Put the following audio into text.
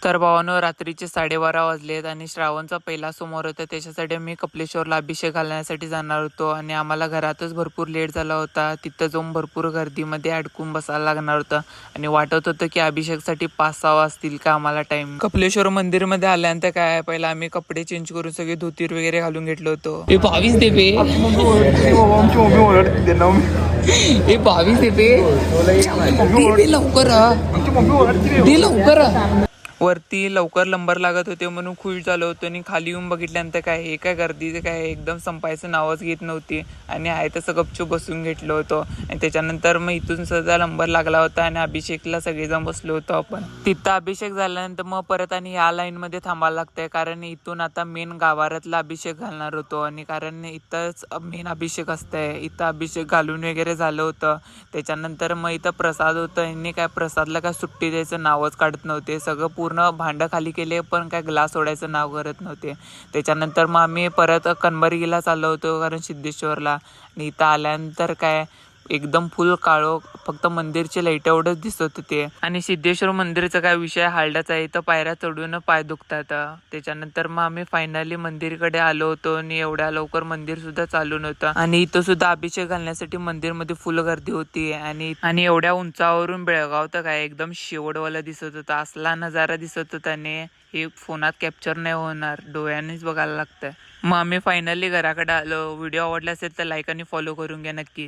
तर भावानो, रात्रीचे 12:30 वाजलेत आणि श्रावणचा पहिला सोमवार होता. त्याच्यासाठी आम्ही कपिलेश्वरला अभिषेक घालण्यासाठी जाणार होतो आणि आम्हाला घरातच भरपूर लेट झाला होता. तिथं जाऊन भरपूर गर्दीमध्ये अडकून बसायला लागणार होतं आणि वाटत होतं की अभिषेकसाठी 5-6 वाजतील का आम्हाला टाइम. कपिलेश्वर मंदिरमध्ये आल्यानंतर काय, पहिला आम्ही कपडे चेंज करून सगळे धोतीर वगैरे घालून घेतलो होतो. 22 देवे 22 देवे लवकर लवकर. वरती लवकर नंबर लागत होते म्हणून खुश झालो होतो आणि खाली येऊन बघितल्यानंतर काय, हे काय गर्दीचं काय एकदम संपायचं नावच घेत नव्हती आणि आहे तसं गपचूप बसून घेतलो होतो. आणि त्याच्यानंतर मग इथून सुद्धा नंबर लागला होता आणि अभिषेकला सगळेजण बसलो होतो आपण. तिथं अभिषेक झाल्यानंतर मग परत आणि या लाईन मध्ये थांबायला लागतंय, कारण इथून आता मेन गाभाऱ्यातला अभिषेक घालणार होतो आणि कारण इथंच मेन अभिषेक असतंय. इथं अभिषेक घालून वगैरे झालं होतं. त्याच्यानंतर मग इथं प्रसाद होतं. यांनी काय प्रसादला काय सुट्टी द्यायचं नावच काढत नव्हते. सगळं पूर्ण भांडं खाली केले पण काय ग्लास सोडायचं नाव करत नव्हते. त्याच्यानंतर मग आम्ही परत कणबरगीला चाललो होतो, कारण सिद्धेश्वरला. आणि इथं आल्यानंतर काय एकदम फुल काळोख, फक्त मंदिरचे लाईट एवढंच दिसत होते. आणि सिद्धेश्वर मंदिरचा काय विषय हार्डाच आहे, इथं पायऱ्या चढून पाय दुखतात. त्याच्यानंतर मग आम्ही फायनली मंदिरकडे आलो होतो आणि एवढ्या लवकर मंदिर सुद्धा चालू नव्हतं आणि इथं सुद्धा अभिषेक घालण्यासाठी मंदिरमध्ये फुल गर्दी होती. आणि एवढ्या उंचावरून बेळगाव तर काय एकदम शेवटवाला दिसत होता. असला नजारा दिसत होता आणि हे फोनात कॅप्चर नाही होणार, डोळ्यांनीच बघायला लागतंय. मग आम्ही फायनली घराकडे आलो. व्हिडिओ आवडला असेल तर लाईक आणि फॉलो करून घ्या नक्की.